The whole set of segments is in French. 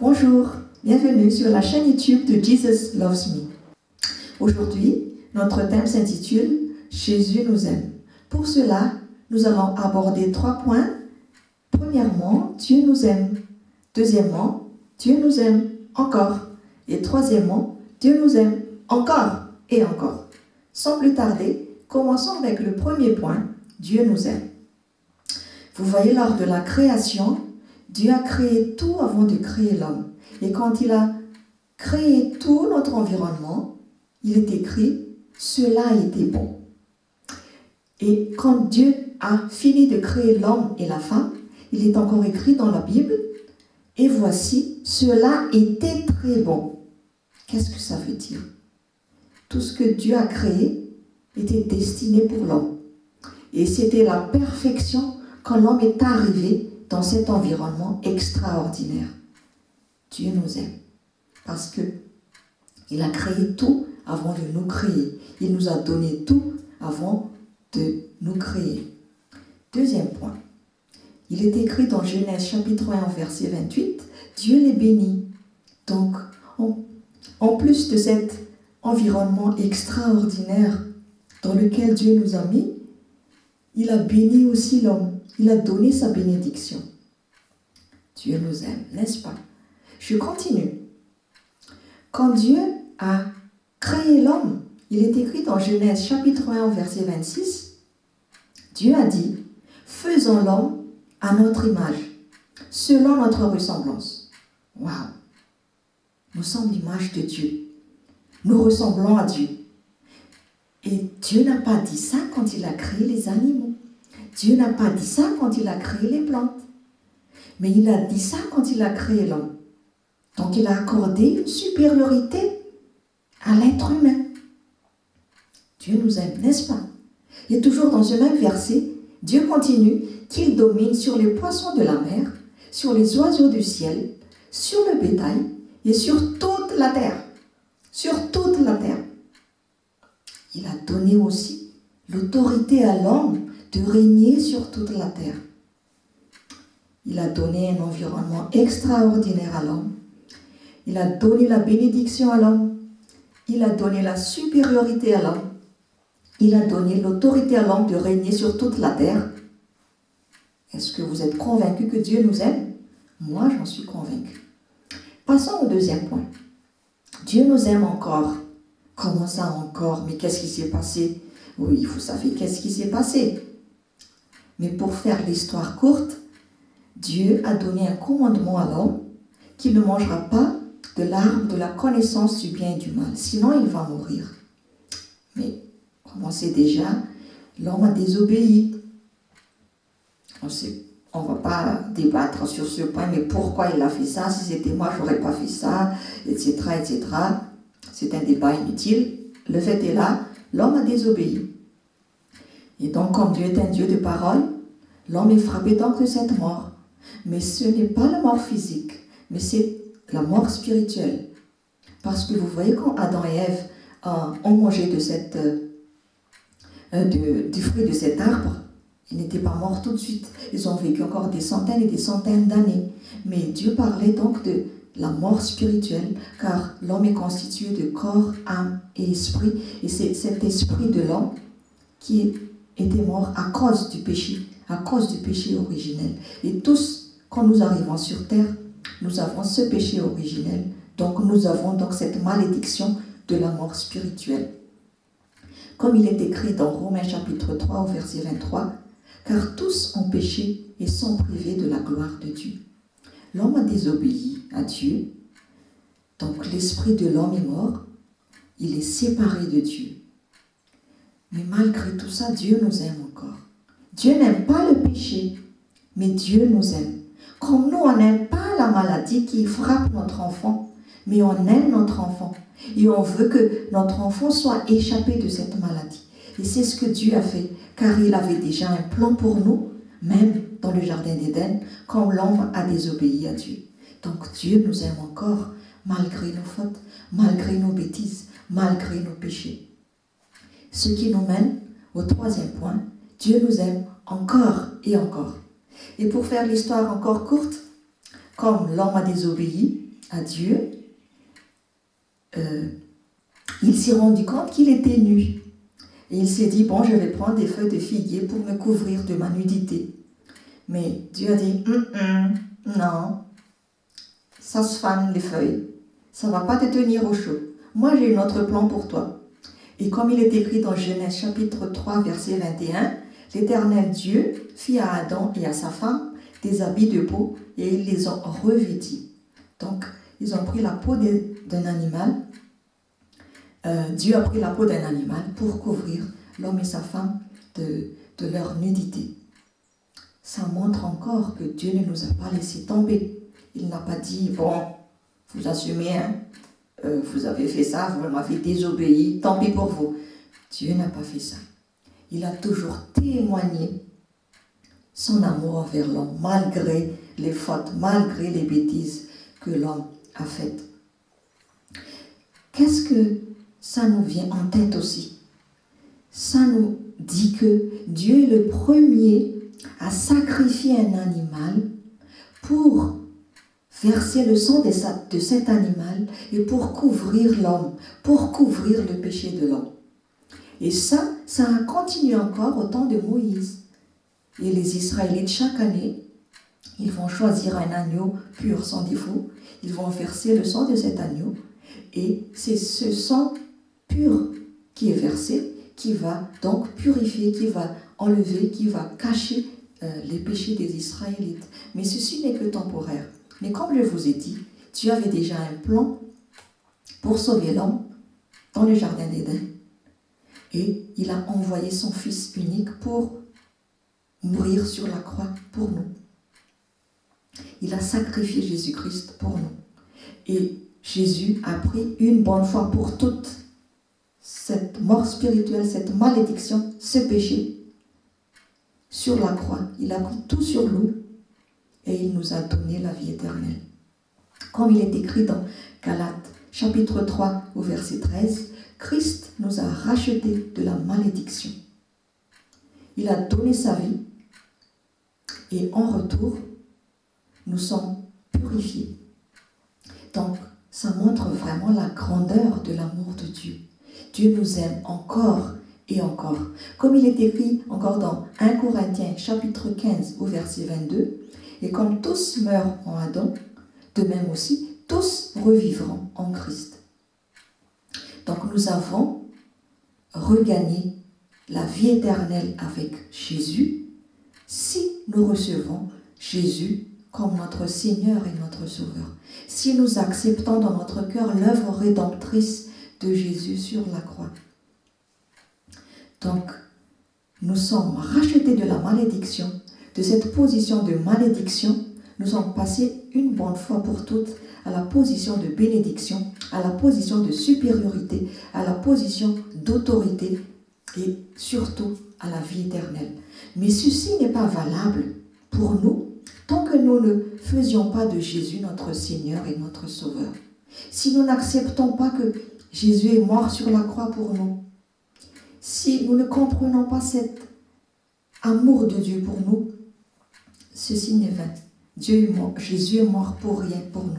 Bonjour, bienvenue sur la chaîne YouTube de Jesus Loves Me. Aujourd'hui, notre thème s'intitule « Jésus nous aime ». Pour cela, nous allons aborder 3 points. Premièrement, Dieu nous aime. Deuxièmement, Dieu nous aime encore. Et troisièmement, Dieu nous aime encore et encore. Sans plus tarder, commençons avec le premier point, Dieu nous aime. Vous voyez, lors de la création, Dieu a créé tout avant de créer l'homme. Et quand il a créé tout notre environnement, il est écrit « Cela était bon ». Et quand Dieu a fini de créer l'homme et la femme, il est encore écrit dans la Bible « Et voici, cela était très bon ». Qu'est-ce que ça veut dire? Tout ce que Dieu a créé était destiné pour l'homme. Et c'était la perfection quand l'homme est arrivé dans cet environnement extraordinaire. Dieu nous aime parce qu'il a créé tout avant de nous créer. Il nous a donné tout avant de nous créer. Deuxième point. Il est écrit dans Genèse chapitre 1 verset 28, Dieu les bénit. Donc, en plus de cet environnement extraordinaire dans lequel Dieu nous a mis, il a béni aussi l'homme. Il a donné sa bénédiction. Dieu nous aime, n'est-ce pas? Je continue. Quand Dieu a créé l'homme, il est écrit dans Genèse chapitre 1 verset 26, Dieu a dit, faisons l'homme à notre image, selon notre ressemblance. Waouh! Nous sommes l'image de Dieu. Nous ressemblons à Dieu. Et Dieu n'a pas dit ça quand il a créé les animaux. Dieu n'a pas dit ça quand il a créé les plantes. Mais il a dit ça quand il a créé l'homme. Donc il a accordé une supériorité à l'être humain. Dieu nous aime, n'est-ce pas? Et toujours dans ce même verset, Dieu continue qu'il domine sur les poissons de la mer, sur les oiseaux du ciel, sur le bétail et sur toute la terre. Sur toute la terre. Il a donné aussi l'autorité à l'homme de régner sur toute la terre. Il a donné un environnement extraordinaire à l'homme. Il a donné la bénédiction à l'homme. Il a donné la supériorité à l'homme. Il a donné l'autorité à l'homme de régner sur toute la terre. Est-ce que vous êtes convaincus que Dieu nous aime? Moi, j'en suis convaincu. Passons au deuxième point. Dieu nous aime encore. Comment ça encore? Mais qu'est-ce qui s'est passé? Oui, vous savez qu'est-ce qui s'est passé. Mais pour faire l'histoire courte, Dieu a donné un commandement à l'homme qu'il ne mangera pas de l'arbre de la connaissance du bien et du mal, sinon il va mourir. Mais, comme on sait déjà, l'homme a désobéi. On ne va pas débattre sur ce point, mais pourquoi il a fait ça? Si c'était moi, je n'aurais pas fait ça, etc., etc. C'est un débat inutile. Le fait est là, l'homme a désobéi. Et donc, comme Dieu est un Dieu de parole, l'homme est frappé donc de cette mort. Mais ce n'est pas la mort physique, mais c'est la mort spirituelle. Parce que vous voyez, quand Adam et Ève ont mangé du fruit de cet arbre, ils n'étaient pas morts tout de suite. Ils ont vécu encore des centaines et des centaines d'années. Mais Dieu parlait donc de la mort spirituelle, car l'homme est constitué de corps, âme et esprit. Et c'est cet esprit de l'homme qui était mort à cause du péché originel. Et tous, quand nous arrivons sur terre, nous avons ce péché originel. Donc nous avons donc cette malédiction de la mort spirituelle. Comme il est écrit dans Romains chapitre 3 au verset 23, car tous ont péché et sont privés de la gloire de Dieu. L'homme a désobéi à Dieu, donc l'esprit de l'homme est mort, il est séparé de Dieu. Mais malgré tout ça, Dieu nous aime encore. Dieu n'aime pas le péché, mais Dieu nous aime. Comme nous, on n'aime pas la maladie qui frappe notre enfant, mais on aime notre enfant. Et on veut que notre enfant soit échappé de cette maladie. Et c'est ce que Dieu a fait, car il avait déjà un plan pour nous, même dans le jardin d'Éden, quand l'homme a désobéi à Dieu. Donc Dieu nous aime encore, malgré nos fautes, malgré nos bêtises, malgré nos péchés. Ce qui nous mène au troisième point, Dieu nous aime encore et encore. Et pour faire l'histoire encore courte, comme l'homme a désobéi, à Dieu, il s'est rendu compte qu'il était nu. Et il s'est dit, bon, je vais prendre des feuilles de figuier pour me couvrir de ma nudité. Mais Dieu a dit, non, ça se fane les feuilles. Ça ne va pas te tenir au chaud. Moi, j'ai un autre plan pour toi. Et comme il est écrit dans Genèse chapitre 3, verset 21, l'Éternel Dieu fit à Adam et à sa femme des habits de peau et ils les ont revêtis. Donc, ils ont pris la peau d'un animal. Dieu a pris la peau d'un animal pour couvrir l'homme et sa femme de leur nudité. Ça montre encore que Dieu ne nous a pas laissé tomber. Il n'a pas dit, bon, vous assumez, hein, vous avez fait ça, vous m'avez désobéi, tant pis pour vous. Dieu n'a pas fait ça. Il a toujours témoigné son amour envers l'homme, malgré les fautes, malgré les bêtises que l'homme a faites. Qu'est-ce que ça nous vient en tête aussi? Ça nous dit que Dieu est le premier à sacrifier un animal pour verser le sang de cet animal et pour couvrir l'homme, pour couvrir le péché de l'homme. Et ça a continué encore au temps de Moïse. Et les Israélites, chaque année, ils vont choisir un agneau pur, sans défaut. Ils vont verser le sang de cet agneau. Et c'est ce sang pur qui est versé, qui va donc purifier, qui va enlever, qui va cacher les péchés des Israélites. Mais ceci n'est que temporaire. Mais comme je vous ai dit, Dieu avait déjà un plan pour sauver l'homme dans le jardin d'Éden. Et il a envoyé son Fils unique pour mourir sur la croix pour nous. Il a sacrifié Jésus-Christ pour nous. Et Jésus a pris une bonne fois pour toutes cette mort spirituelle, cette malédiction, ce péché sur la croix. Il a pris tout sur nous et il nous a donné la vie éternelle. Comme il est écrit dans Galates chapitre 3 au verset 13, Christ nous a rachetés de la malédiction. Il a donné sa vie et en retour, nous sommes purifiés. Donc, ça montre vraiment la grandeur de l'amour de Dieu. Dieu nous aime encore et encore. Comme il est écrit encore dans 1 Corinthiens chapitre 15 au verset 22, et comme tous meurent en Adam, de même aussi, tous revivront en Christ. Donc nous avons regagné la vie éternelle avec Jésus si nous recevons Jésus comme notre Seigneur et notre Sauveur. Si nous acceptons dans notre cœur l'œuvre rédemptrice de Jésus sur la croix. Donc, nous sommes rachetés de la malédiction, de cette position de malédiction, nous sommes passés une bonne fois pour toutes à la position de bénédiction, à la position de supériorité, à la position d'autorité et surtout à la vie éternelle. Mais ceci n'est pas valable pour nous tant que nous ne faisions pas de Jésus notre Seigneur et notre Sauveur. Si nous n'acceptons pas que Jésus est mort sur la croix pour nous, si nous ne comprenons pas cet amour de Dieu pour nous, ceci n'est vain. Dieu est mort, Jésus est mort pour rien pour nous.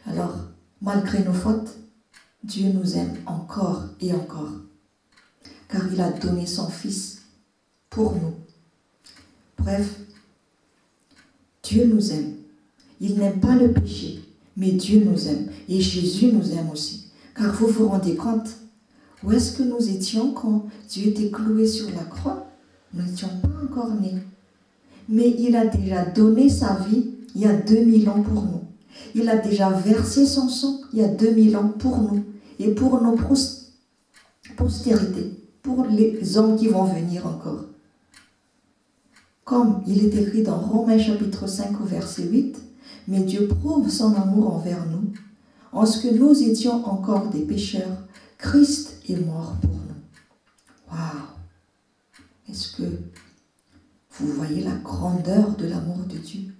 Alors, malgré nos fautes, Dieu nous aime encore et encore, car il a donné son Fils pour nous. Bref, Dieu nous aime. Il n'aime pas le péché, mais Dieu nous aime. Et Jésus nous aime aussi. Car vous vous rendez compte, où est-ce que nous étions quand Dieu était cloué sur la croix? Nous n'étions pas encore nés. Mais il a déjà donné sa vie il y a 2000 ans pour nous. Il a déjà versé son sang il y a 2000 ans pour nous. Et pour nos postérités, pour les hommes qui vont venir encore. Comme il est écrit dans Romains chapitre 5 au verset 8, « Mais Dieu prouve son amour envers nous, en ce que nous étions encore des pécheurs, Christ est mort pour nous. » Waouh! Est-ce que vous voyez la grandeur de l'amour de Dieu?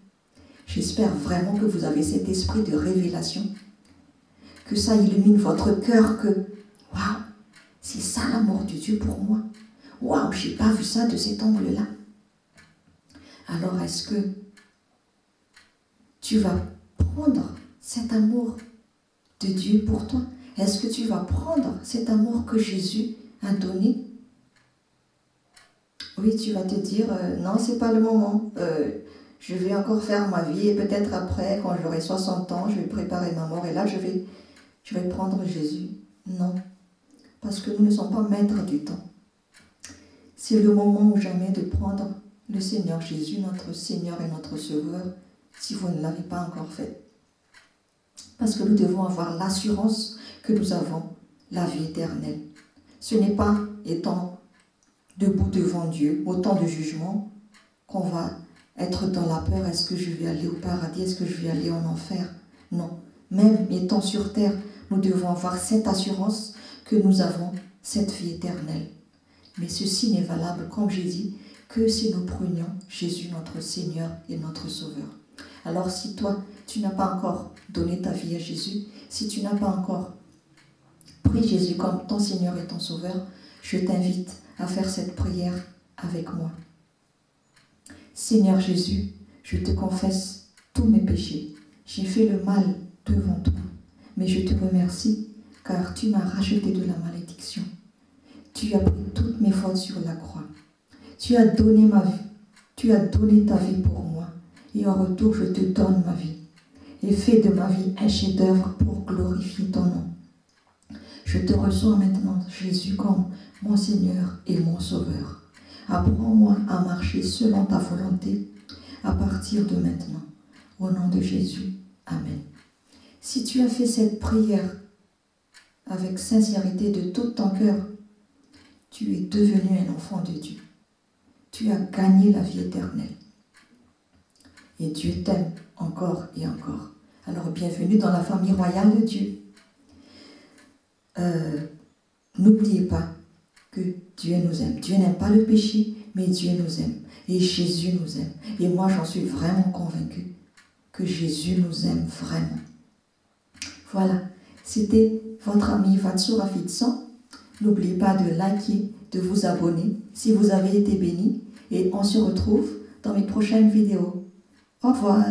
J'espère vraiment que vous avez cet esprit de révélation, que ça illumine votre cœur, que waouh, c'est ça l'amour de Dieu pour moi. Waouh, je n'ai pas vu ça de cet angle-là. Alors est-ce que tu vas prendre cet amour de Dieu pour toi? Est-ce que tu vas prendre cet amour que Jésus a donné? Oui, tu vas te dire, non, c'est pas le moment. Je vais encore faire ma vie et peut-être après, quand j'aurai 60 ans, je vais préparer ma mort et là, je vais prendre Jésus. Non, parce que nous ne sommes pas maîtres du temps. C'est le moment ou jamais de prendre le Seigneur Jésus, notre Seigneur et notre Sauveur, si vous ne l'avez pas encore fait. Parce que nous devons avoir l'assurance que nous avons la vie éternelle. Ce n'est pas étant debout devant Dieu, au temps de jugement, qu'on va être dans la peur. Est-ce que je vais aller au paradis? Est-ce que je vais aller en enfer? Non. Même étant sur terre, nous devons avoir cette assurance que nous avons cette vie éternelle. Mais ceci n'est valable, comme j'ai dit, que si nous prenions Jésus notre Seigneur et notre Sauveur. Alors si toi, tu n'as pas encore donné ta vie à Jésus, si tu n'as pas encore pris Jésus comme ton Seigneur et ton Sauveur, je t'invite à faire cette prière avec moi. Seigneur Jésus, je te confesse tous mes péchés. J'ai fait le mal devant toi, mais je te remercie car tu m'as racheté de la malédiction. Tu as pris toutes mes fautes sur la croix. Tu as donné ma vie. Tu as donné ta vie pour moi. Et en retour, je te donne ma vie. Et fais de ma vie un chef-d'œuvre pour glorifier ton nom. Je te reçois maintenant, Jésus, comme mon Seigneur et mon Sauveur. Apprends-moi à marcher selon ta volonté à partir de maintenant. Au nom de Jésus. Amen. Si tu as fait cette prière avec sincérité de tout ton cœur, tu es devenu un enfant de Dieu. Tu as gagné la vie éternelle. Et Dieu t'aime encore et encore. Alors bienvenue dans la famille royale de Dieu. N'oubliez pas que Dieu nous aime. Dieu n'aime pas le péché, mais Dieu nous aime. Et Jésus nous aime. Et moi, j'en suis vraiment convaincue que Jésus nous aime vraiment. Voilà, c'était votre ami Vatsura Fitson. N'oubliez pas de liker, de vous abonner si vous avez été bénis. Et on se retrouve dans mes prochaines vidéos. Au revoir.